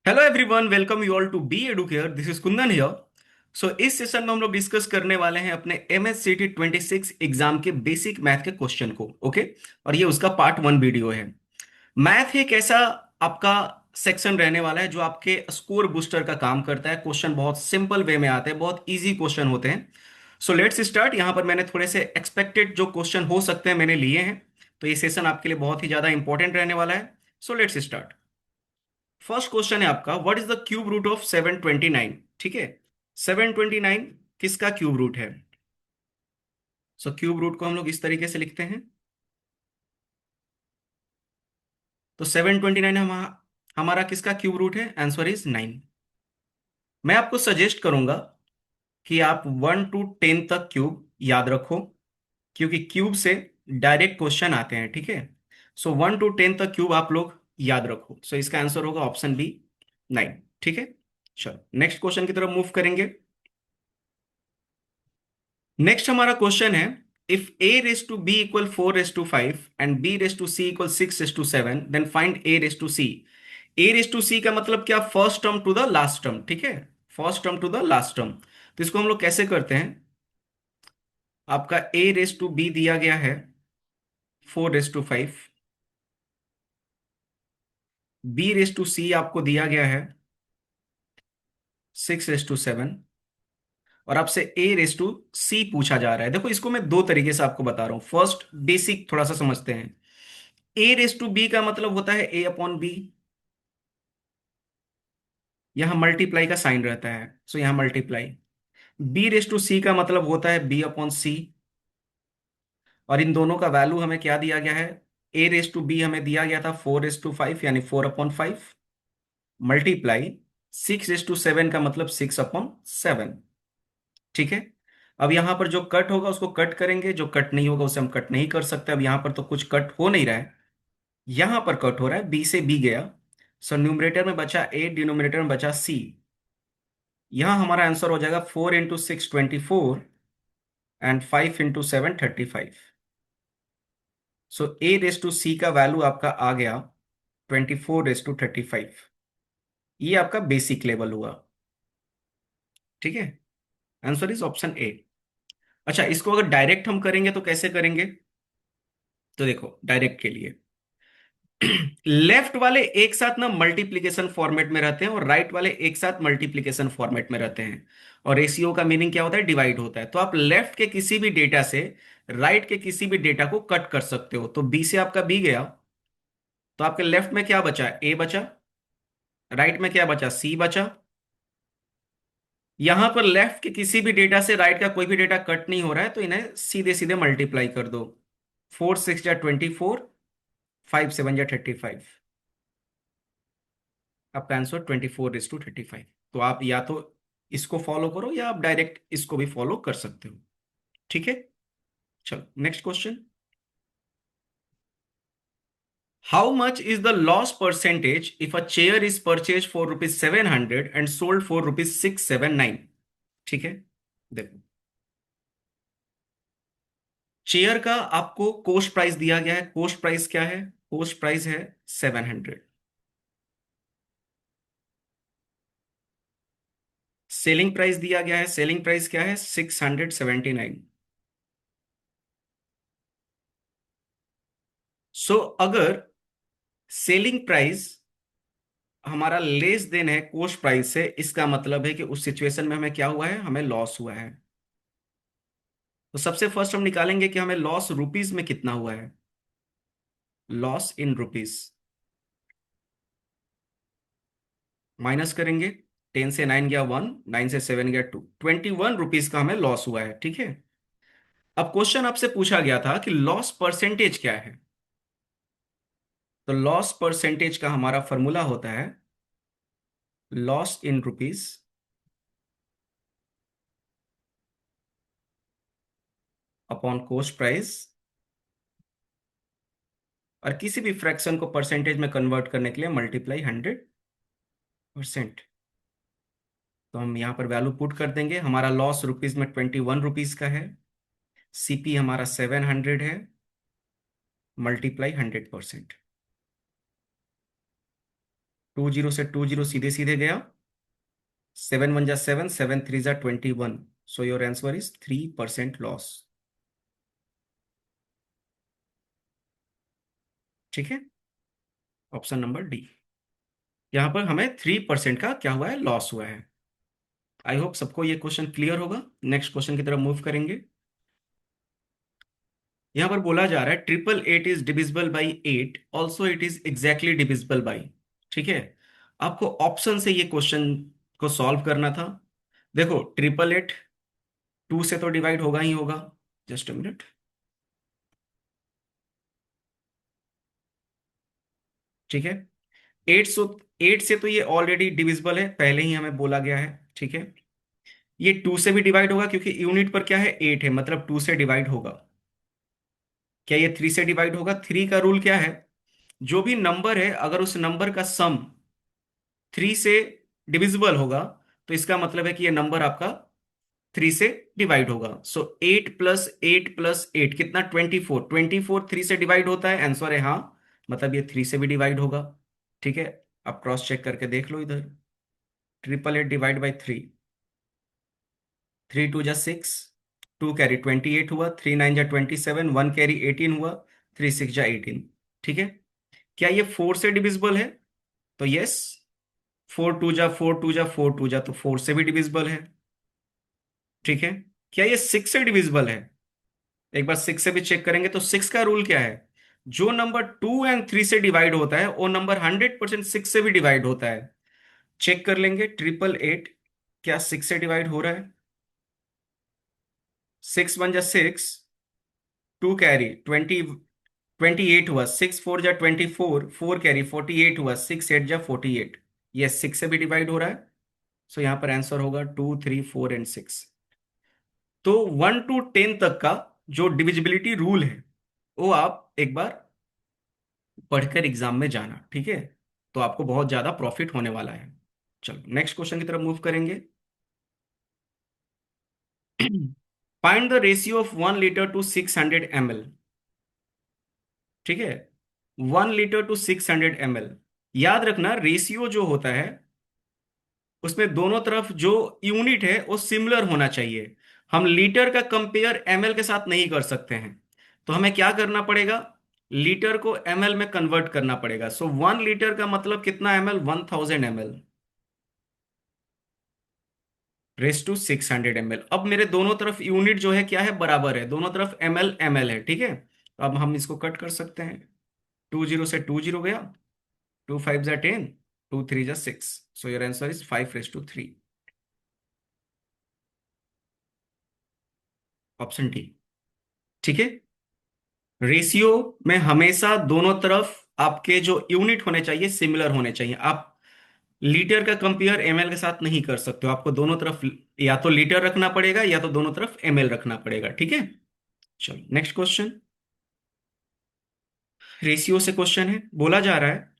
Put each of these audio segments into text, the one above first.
Hello everyone, welcome you all to be Educare. This is Kundan here. So इस session में हम लोग discuss करने वाले हैं अपने MSCT 26 एग्जाम के बेसिक मैथ के क्वेश्चन को। ओके, और ये उसका पार्ट 1 वीडियो है। मैथ एक ऐसा आपका सेक्शन रहने वाला है जो आपके स्कोर बूस्टर का काम करता है। क्वेश्चन बहुत सिंपल वे में आते हैं, बहुत इजी क्वेश्चन होते हैं। सो लेट्स स्टार्ट। यहाँ पर मैंने थोड़े से एक्सपेक्टेड जो क्वेश्चन हो सकते हैं मैंने लिए हैं, तो ये सेशन आपके लिए बहुत ही ज्यादा इंपॉर्टेंट रहने वाला है। So let's start. First question है आपका, what is the cube root of 729? ठीक है, 729 किसका क्यूब रूट है? सो क्यूब रूट को हम लोग इस तरीके से लिखते हैं। तो 729 हमारा किसका क्यूब रूट है? Answer is 9। मैं आपको सजेस्ट करूंगा कि आप 1 to 10 तक क्यूब याद रखो, क्योंकि क्यूब से डायरेक्ट क्वेश्चन आते हैं। ठीक है, सो 1 to 10 तक क्यूब आप लोग याद रखो। सो इसका आंसर होगा ऑप्शन बी, 9। ठीक है, चलो नेक्स्ट क्वेश्चन की तरफ मूव करेंगे। नेक्स्ट हमारा क्वेश्चन है, if a is to b equal 4 race to 5 and b is to C equal 6 is to 7, then find a is to C. a is to C का मतलब क्या? First term to the last term. ठीक है, first term to the last term. तो इसको हम लोग कैसे करते हैं? आपका a रेस टू बी दिया गया है 4 race to 5, b is to C आपको दिया गया है 6 रेस टू 7, और आपसे a रेस टू सी पूछा जा रहा है। देखो, इसको मैं दो तरीके से आपको बता रहा हूं। फर्स्ट बेसिक थोड़ा सा समझते हैं। ए रेस टू बी का मतलब होता है a/b। यहां मल्टीप्लाई का साइन रहता है, सो यहां multiply. B race to C का मतलब होता है b/c। और इन दोनों का वैल्यू हमें क्या दिया गया है? ए रेस टू बी हमें दिया गया था 4 रेस टू 5, यानी 4/5 मल्टीप्लाई 6 रेस टू 7 का मतलब 6/7। ठीक है, अब यहां पर जो कट होगा उसको कट करेंगे, जो कट नहीं होगा उसे हम कट नहीं कर सकते। अब यहां पर तो कुछ कट हो नहीं रहा है, यहां पर कट हो रहा है, बी से बी गया। सो न्यूमरेटर में बचा ए, डिनोमिनेटर में बचा सी। यहां हमारा आंसर हो जाएगा 4 × 6 24 and 5 × 7 35। So A is to C का वैल्यू आपका आ गया 24 रेस टू 35। ये आपका बेसिक लेवल हुआ। ठीक है, आंसर इज ऑप्शन ए। अच्छा, इसको अगर डायरेक्ट हम करेंगे तो कैसे करेंगे? तो देखो, डायरेक्ट के लिए लेफ्ट वाले एक साथ ना मल्टीप्लिकेशन फॉर्मेट में रहते हैं और राइट वाले एक साथ मल्टीप्लिकेशन फॉर्मेट में रहते हैं। और रेशियो का मीनिंग क्या होता है? डिवाइड होता है। तो आप लेफ्ट के किसी भी डेटा से राइट के किसी भी डेटा को कट कर सकते हो। तो बी से आपका बी गया, तो आपके लेफ्ट में क्या बचा? ए बचा। राइट में क्या बचा? सी बचा। यहां पर लेफ्ट के किसी भी डेटा से राइट का कोई भी डेटा कट नहीं हो रहा है, तो इन्हें सीधे सीधे मल्टीप्लाई कर दो। 4 6 × 24, 5 7 × 35। आपका आंसर 24 रेस टू 35। तो आप या तो इसको फॉलो करो या आप डायरेक्ट इसको भी फॉलो कर सकते हो। ठीक है, चलो next question. How much is the loss percentage if a chair is purchase for rupees 700 and sold for rupees 679? ठीक है, देखो, चेयर का आपको कोस्ट प्राइस दिया गया है। कोस्ट प्राइस क्या है? कोस्ट प्राइस है 700। सेलिंग प्राइस दिया गया है। सेलिंग प्राइस क्या है? 679। सो अगर सेलिंग प्राइस हमारा लेस देन है कोस्ट प्राइस से, इसका मतलब है कि उस सिचुएशन में हमें क्या हुआ है? हमें लॉस हुआ है। तो सबसे फर्स्ट हम निकालेंगे कि हमें लॉस रुपीस में कितना हुआ है। लॉस इन रुपीस माइनस करेंगे। 10 से 9 गया 1, 9 से 7 गया 2, 21 रुपीज का हमें लॉस हुआ है। ठीक है, अब क्वेश्चन आपसे पूछा गया था कि लॉस परसेंटेज क्या है। तो लॉस परसेंटेज का हमारा फॉर्मूला होता है loss in rupees upon coast price, और किसी भी फ्रैक्शन को परसेंटेज में कन्वर्ट करने के लिए मल्टीप्लाई 100%। तो हम यहाँ पर वैल्यू पुट कर देंगे। हमारा लॉस रुपीज में 21 रुपीज का है, सीपी हमारा 700 है, मल्टीप्लाई 100%। 20 से 20 सीधे सीधे गया। 7 1 जा 7, 7 3 जा 21। सो योर आंसर इज 3% लॉस। ठीक है, ऑप्शन नंबर डी। यहां पर हमें 3% का क्या हुआ है, लॉस हुआ है। आई होप सबको ये क्वेश्चन क्लियर होगा। नेक्स्ट क्वेश्चन की तरफ मूव करेंगे। यहां पर बोला जा रहा है triple eight is divisible by 8, also it is exactly divisible by. ठीक है, आपको ऑप्शन से ये क्वेश्चन को सॉल्व करना था। देखो ट्रिपल एट 2 से तो डिवाइड होगा ही होगा। Just a minute. ठीक है, 8 से तो ये ऑलरेडी डिविजिबल है, पहले ही हमें बोला गया है। ठीक है, ये 2 से भी डिवाइड होगा क्योंकि यूनिट पर क्या है, 8 है, मतलब 2 से डिवाइड होगा। क्या ये 3 से डिवाइड होगा? 3 का रूल क्या है, जो भी नंबर है अगर उस नंबर का सम 3 से डिविजिबल होगा तो इसका मतलब है कि ये नंबर आपका 3 से डिवाइड होगा। सो 8 + 8 + 8 कितना, 24। 24 3 से डिवाइड होता है, आंसर है हाँ, मतलब ये 3 से भी डिवाइड होगा। ठीक है, अब क्रॉस चेक करके देख लो इधर। ट्रिपल एट डिवाइड बाई 3, 3 2 जा 6, 2 कैरी 28 हुआ, 3 9 जा 27, 1 कैरी 18 हुआ, 3 6 जा 18। ठीक है, क्या ये 4 से डिविजिबल है? तो यस, 4 2 जा 4 2 जा 4 2 जा, तो 4 से भी डिविजिबल है। ठीक है, क्या ये 6 से डिविजिबल है? एक बार 6 से भी चेक करेंगे। तो 6 का रूल क्या है, जो नंबर 2 और 3 से डिवाइड होता है वो नंबर 100% 6 से भी डिवाइड होता है। चेक कर लेंगे, ट्रिपल एट क्या 6 से डिवाइड हो रहा है? 6 1 जा 6, 2 कैरी 28 हुआ, 6 4 जा 24, 4 कैरी 48 हुआ, 6 8 जा 48। ये 6 से भी डिवाइड हो रहा है। सो यहां पर आंसर होगा 2 3 4 एंड 6। तो 1 to 10 तक का जो डिविजिबिलिटी रूल है वो आप एक बार पढ़कर एग्जाम में जाना। ठीक है, तो आपको बहुत ज्यादा प्रॉफिट होने वाला है। चलो नेक्स्ट क्वेश्चन की तरफ मूव करेंगे। Find the ratio of 1 litre to 600 ml। ठीक है, 1 लीटर टू 600 ml। याद रखना रेशियो जो होता है उसमें दोनों तरफ जो यूनिट है वो सिमिलर होना चाहिए। हम लीटर का कंपेयर एमएल के साथ नहीं कर सकते हैं। तो हमें क्या करना पड़ेगा, लीटर को एमएल में कन्वर्ट करना पड़ेगा। सो 1 लीटर का मतलब कितना ML, 1000 ml race to 600 ml। अब मेरे दोनों तरफ यूनिट जो है क्या है, बराबर है, दोनों तरफ एमएल एमएल है। ठीक है, तो अब हम इसको कट कर सकते हैं। 2 0 से 2 0 गया, 2 5 जा 10, 2 3 जा 6। So your answer is 5 race to 3। Option D. ठीक है, रेशियो में हमेशा दोनों तरफ आपके जो यूनिट होने चाहिए सिमिलर होने चाहिए। आप लीटर का कंपेयर एमएल के साथ नहीं कर सकते हो, आपको दोनों तरफ या तो लीटर रखना पड़ेगा या तो दोनों तरफ एमएल रखना पड़ेगा। ठीक है, चलो नेक्स्ट क्वेश्चन। रेशियो से क्वेश्चन है, बोला जा रहा है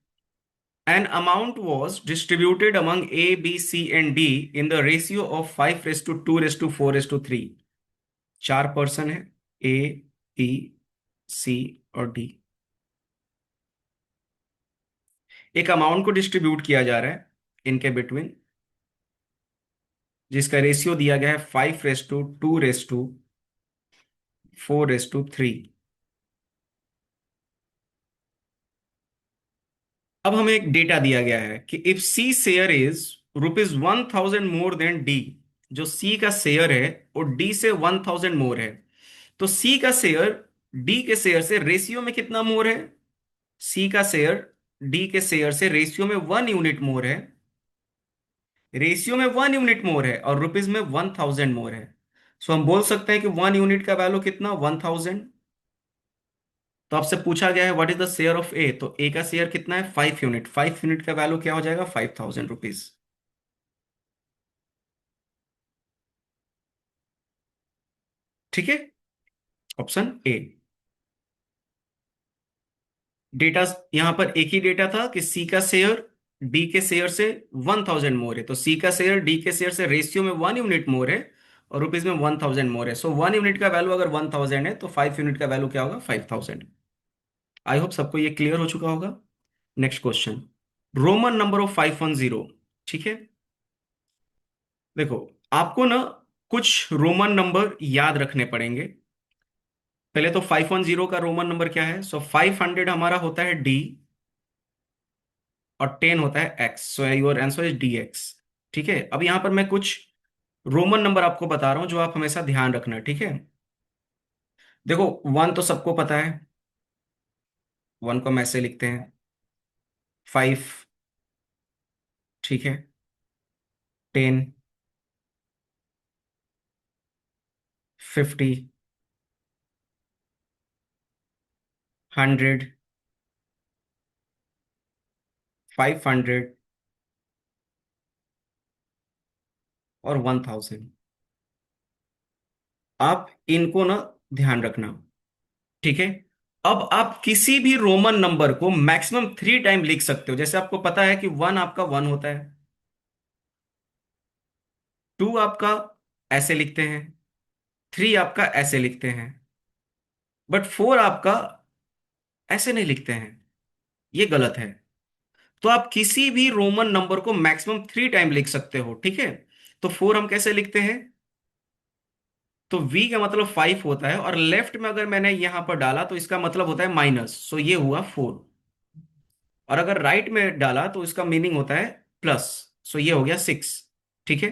an amount was distributed among A, B, C and D in the ratio of 5 race to 2 race to 4 race to 3। 4 person है, ए, बी, सी और डी। एक अमाउंट को डिस्ट्रीब्यूट किया जा रहा है इनके बिटवीन, जिसका रेशियो दिया गया है 5 race to 2 race to 4 race to 3। अब हमें एक डेटा दिया गया है कि if C share is rupees 1000 more than D. जो सी का शेयर है वो डी से 1000 मोर है। तो सी का शेयर डी के शेयर से रेशियो में कितना मोर है? सी का शेयर डी के शेयर से रेशियो में 1 यूनिट मोर है। रेशियो में 1 यूनिट मोर है और रुपीज में 1000 मोर है। सो हम बोल सकते हैं कि 1 यूनिट का वैल्यू कितना, 1000। तो आपसे पूछा गया है what is the share of A, तो ए का शेयर कितना है, 5 यूनिट। 5 यूनिट का वैल्यू क्या हो जाएगा, 5000 रुपीज। ठीक है, ऑप्शन ए। डेटा यहां पर एक ही डेटा था कि सी का शेयर डी के शेयर से 1000 मोर है, तो सी का शेयर डी के शेयर से रेशियो में 1 यूनिट मोर है और रुपीज में 1000 मोर है। सो 1 यूनिट का वैल्यू अगर 1000 है तो 5 यूनिट का वैल्यू क्या होगा, 5000। आई होप सबको ये क्लियर हो चुका होगा। Next question. Roman number of 510। ठीक है, देखो आपको ना कुछ रोमन नंबर याद रखने पड़ेंगे। पहले तो 510 का रोमन नंबर क्या है? सो 500 हमारा होता है डी, और 10 होता है x, so your answer is D x. ठीक है, अब यहां पर मैं कुछ रोमन नंबर आपको बता रहा हूं जो आप हमेशा ध्यान रखना, ठीक है। देखो, वन तो सबको पता है, वन को हम ऐसे लिखते हैं। फाइव, ठीक है। 10, 50, 100, 500 और 1000। आप इनको ना ध्यान रखना, ठीक है। अब आप किसी भी रोमन नंबर को मैक्सिमम 3 टाइम लिख सकते हो। जैसे आपको पता है कि वन आपका वन होता है, टू आपका ऐसे लिखते हैं, थ्री आपका ऐसे लिखते हैं, बट फोर आपका ऐसे नहीं लिखते हैं, ये गलत है। तो आप किसी भी रोमन नंबर को मैक्सिमम 3 टाइम लिख सकते हो, ठीक है। तो फोर हम कैसे लिखते हैं? तो वी का मतलब 5 होता है, और लेफ्ट में अगर मैंने यहां पर डाला तो इसका मतलब होता है माइनस, सो ये हुआ 4। और अगर राइट में डाला तो इसका मीनिंग होता है प्लस, सो ये हो गया 6। ठीक है,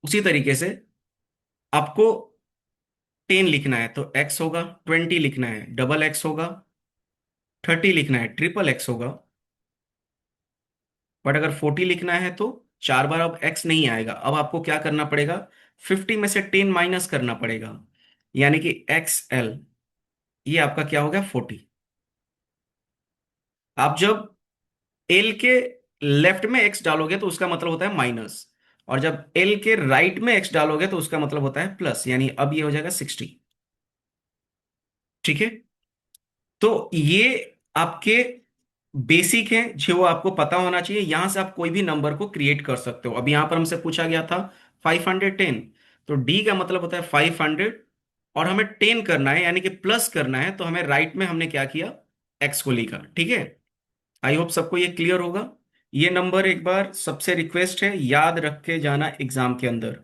उसी तरीके से आपको 10 लिखना है तो एक्स होगा, 20 लिखना है डबल एक्स होगा, 30 लिखना है ट्रिपल एक्स होगा, बट अगर 40 लिखना है तो 4 बार अब एक्स नहीं आएगा। अब आपको क्या करना पड़ेगा? 50 में से 10 माइनस करना पड़ेगा, यानी कि एक्स एल, ये आपका क्या हो गया? 40। आप जब एल के लेफ्ट में एक्स डालोगे तो उसका मतलब होता है माइनस, और जब एल के राइट में एक्स डालोगे तो उसका मतलब होता है प्लस, यानी अब ये हो जाएगा 60। ठीक है, तो ये आपके बेसिक है जो आपको पता होना चाहिए। यहां से आप कोई भी नंबर को क्रिएट कर सकते हो। अब यहां पर हमसे पूछा गया था 510, तो डी का मतलब होता है 500, और हमें 10 करना है यानी कि प्लस करना है, तो हमें राइट में हमने क्या किया? एक्स को लिखा, ठीक है। आई होप सबको ये क्लियर होगा। ये नंबर एक बार सबसे रिक्वेस्ट है याद रख के जाना एग्जाम के अंदर।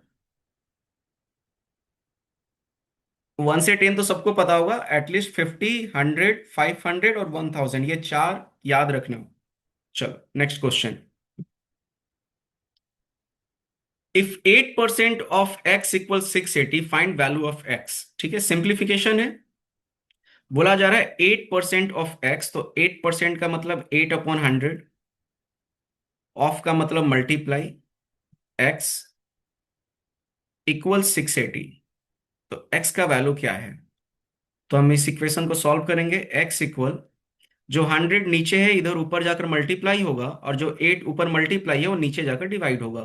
1 से 10 तो सबको पता होगा, एटलीस्ट 50, 100, 500 और 1000, ये चार याद रखना। चलो next question. If 8% of x equal 680, find value of x. ठीक है, सिंप्लीफिकेशन है। बोला जा रहा है 8% ऑफ एक्स, तो 8% का मतलब 8/100, ऑफ का मतलब मल्टीप्लाई, एक्स इक्वल 680। तो एक्स का वैल्यू क्या है? तो हम इस इक्वेशन को सॉल्व करेंगे। एक्स इक्वल, जो 100 नीचे है इधर ऊपर जाकर मल्टीप्लाई होगा, और जो 8 ऊपर मल्टीप्लाई है वो नीचे जाकर डिवाइड होगा।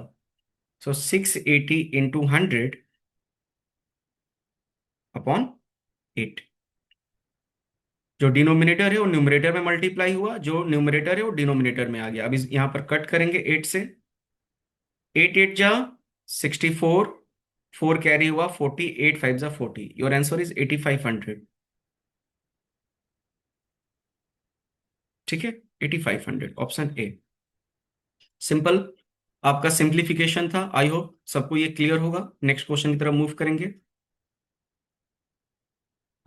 सो 680 इंटू 100 अपॉन 8। जो डिनोमिनेटर है वो न्यूमरेटर में मल्टीप्लाई हुआ, जो न्यूमरेटर है वो डिनोमिनेटर में आ गया। अब इस यहां पर कट करेंगे 8 से। 8 8 जा 64, 4 कैरी हुआ 40, 8 5 जा 40। Your answer is 8500। ठीक है, 8500 ऑप्शन ए। सिंपल, आपका सिंप्लीफिकेशन था। आई होप सबको ये क्लियर होगा। नेक्स्ट क्वेश्चन की तरफ मूव करेंगे।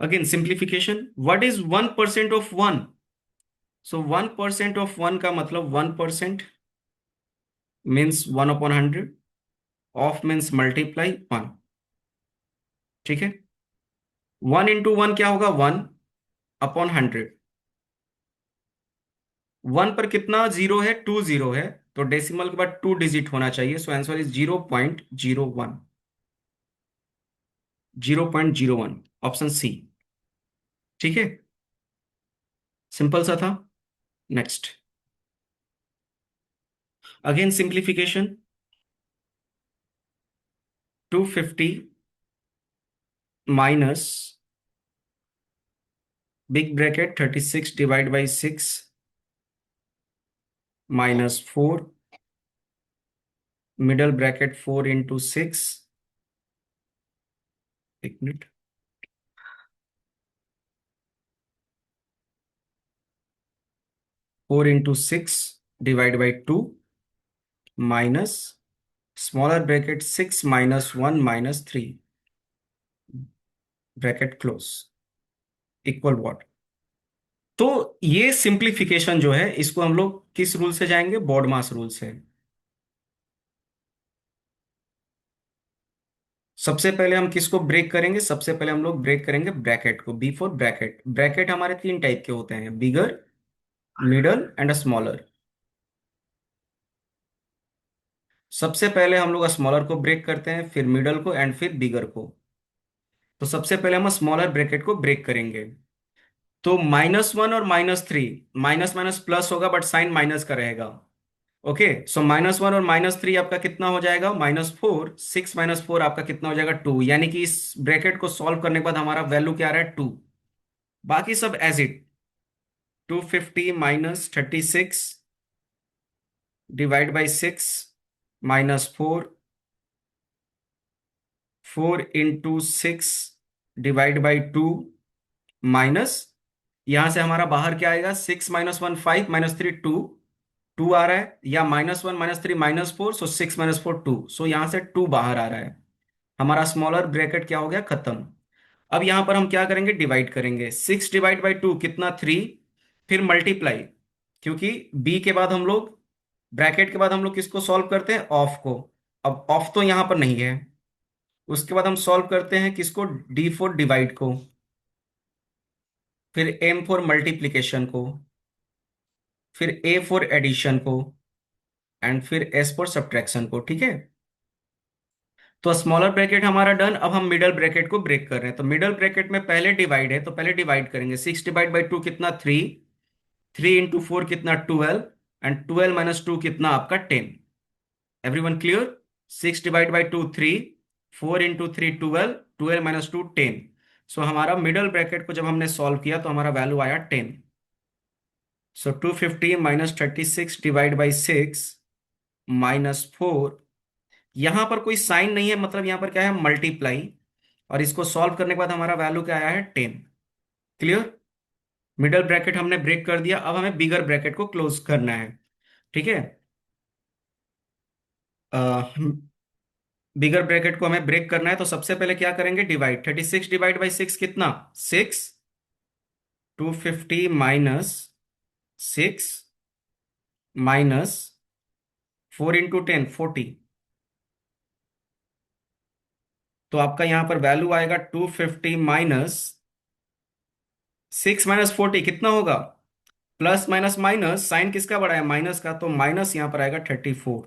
Again simplification, what is 1% of one? So 1% of one का मतलब 1% मीन्स 1/100, ऑफ मीन्स मल्टीप्लाई 1। ठीक है, 1 इंटू 1 क्या होगा? 1/100। वन पर कितना जीरो है? 2 जीरो है, तो डेसिमल के बाद 2 डिजिट होना चाहिए। So answer is 0.01। 0.01 option C. ठीक है, सिंपल सा था। Next, again simplification. 250 minus big bracket 36 divide by 6 minus 4, middle bracket 4 into 6। एक minute, 4 into 6 divide by 2 minus smaller bracket 6 minus 1 minus 3 bracket close equal what. तो ये simplification जो है इसको हम लोग किस रूल से जाएंगे, बॉडमास रूल से। सबसे पहले हम किसको ब्रेक करेंगे, सबसे पहले हम लोग ब्रेक करेंगे ब्रैकेट को, बी फॉर ब्रैकेट। ब्रैकेट हमारे तीन टाइप के होते हैं, बिगर, मिडल एंड स्मॉलर। सबसे पहले हम लोग स्मॉलर को ब्रेक करते हैं, फिर मिडल को एंड फिर बिगर को। तो सबसे पहले हम स्मॉलर ब्रैकेट को ब्रेक करेंगे। तो -1 और -3, माइनस माइनस प्लस होगा बट साइन माइनस का रहेगा। ओके, सो -1 और -3 आपका कितना हो जाएगा, -4। 6 -4 आपका कितना हो जाएगा, 2। यानी कि इस ब्रैकेट को सॉल्व करने के बाद हमारा वैल्यू क्या आ रहा है, 2। बाकी सब as it. 250 minus 36 divide by 6 -4, 4 × 6 divide by 2 minus, यहां से हमारा बाहर क्या आएगा, 6 -1 5 -3 2, 2 आ रहा है, या -1 -3 -4, सो 6 -4 2, सो यहां से 2 बाहर आ रहा है। हमारा स्मॉलर ब्रैकेट क्या हो गया, खत्म। अब यहां पर हम क्या करेंगे, डिवाइड करेंगे। 6 डिवाइड बाई 2 कितना, 3। फिर मल्टीप्लाई, क्योंकि बी के बाद हम लोग, ब्रैकेट के बाद हम लोग किसको सॉल्व करते हैं, ऑफ को। अब ऑफ तो यहां पर नहीं है। उसके बाद हम सॉल्व करते हैं किसको, डी फॉर डिवाइड को, फिर एम फॉर मल्टीप्लीकेशन को, फिर ए फॉर एडिशन को, एंड फिर एस फॉर सब्ट्रैक्शन को। ठीक है, तो स्मॉलर ब्रैकेट हमारा डन। अब हम मिडल ब्रैकेट को ब्रेक कर रहे हैं। तो मिडल ब्रैकेट में पहले डिवाइड है, तो पहले डिवाइड करेंगे। 6 डिवाइड बाई 2 कितना, 3। 3 × 4 कितना, 12। एंड 12 - 2 कितना आपका, 10। Everyone clear. 6 divide by 2 3, 4 × 3 12, 12 - 2 10। सो हमारा मिडल ब्रैकेट को जब हमने सॉल्व किया तो हमारा वैल्यू आया 10। सो 250 माइनस 36 डिवाइड बाई 6 -4। यहां पर कोई साइन नहीं है, मतलब यहां पर क्या है, मल्टीप्लाई। और इसको सॉल्व करने के बाद हमारा वैल्यू क्या आया है, 10। क्लियर। मिडल ब्रैकेट हमने ब्रेक कर दिया, अब हमें बिगर ब्रैकेट को क्लोज करना है। ठीक है, बिगर ब्रैकेट को हमें ब्रेक करना है, तो सबसे पहले क्या करेंगे, डिवाइड। 36 डिवाइड बाई 6 कितना, 6। 250 माइनस 6 माइनस 4 × 10 40। तो आपका यहां पर वैल्यू आएगा 250 माइनस 6 - 40 कितना होगा, प्लस माइनस माइनस, साइन किसका बड़ा है, माइनस का, तो माइनस यहां पर आएगा 34।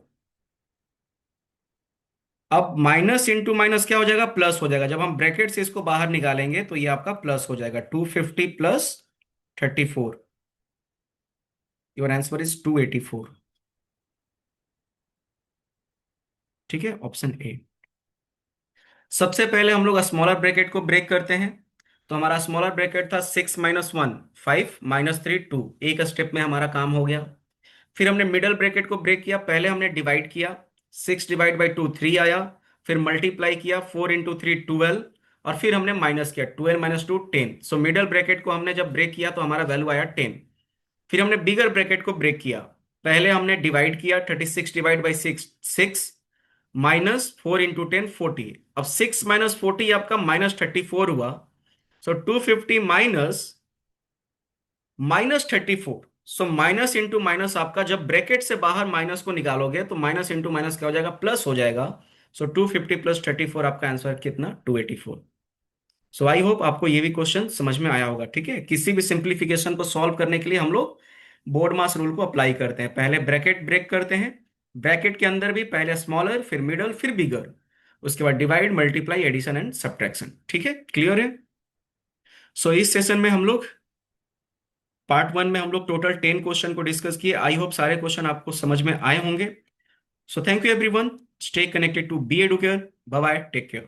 अब माइनस इंटू माइनस क्या हो जाएगा, प्लस हो जाएगा। जब हम ब्रैकेट से इसको बाहर निकालेंगे तो ये आपका प्लस हो जाएगा, 250 प्लस 34। Your answer is 284। ठीक है, ऑप्शन ए। सबसे पहले हम लोग स्मॉलर ब्रैकेट को ब्रेक करते हैं। तो हमारा स्मॉलर ब्रैकेट था 6 -1 5 -3 2, एक स्टेप में हमारा काम हो गया। फिर हमने मिडल ब्रैकेट को ब्रेक किया, पहले हमने डिवाइड किया। 6 डिवाइड बाई 2 3 आया। फिर मल्टीप्लाई किया, 4 × 3 12। और फिर हमने माइनस किया, 12 - 2 10। सो मिडल ब्रैकेट को हमने जब ब्रेक किया तो हमारा वैल्यू आया 10। फिर हमने बिगर ब्रैकेट को ब्रेक किया, पहले हमने डिवाइड किया। 36 डिवाइड बाई 6 6 -4 × 10 40। अब 6 - 40 आपका -34 हुआ। सो 250 minus -34। So minus into minus आपका, जब ब्रैकेट से बाहर माइनस को निकालोगे तो माइनस इंटू माइनस क्या हो जाएगा, प्लस हो जाएगा। सो 250 प्लस 34 आपका आंसर कितना, 284। सो आई होप आपको ये भी क्वेश्चन समझ में आया होगा। ठीक है, किसी भी सिंप्लीफिकेशन को सॉल्व करने के लिए हम लोग बोर्ड मास रूल को अप्लाई करते हैं। पहले ब्रैकेट ब्रेक करते हैं, ब्रैकेट के अंदर भी पहले स्मॉलर, फिर मिडल, फिर बिगर, उसके बाद divide, multiply, addition and subtraction. ठीक है, क्लियर है। सो इस सेशन में हम लोग, पार्ट 1 में हम लोग टोटल 10 क्वेश्चन को डिस्कस किए। आई होप सारे क्वेश्चन आपको समझ में आए होंगे। So thank you everyone, stay connected to be Educare. Bye bye, take care.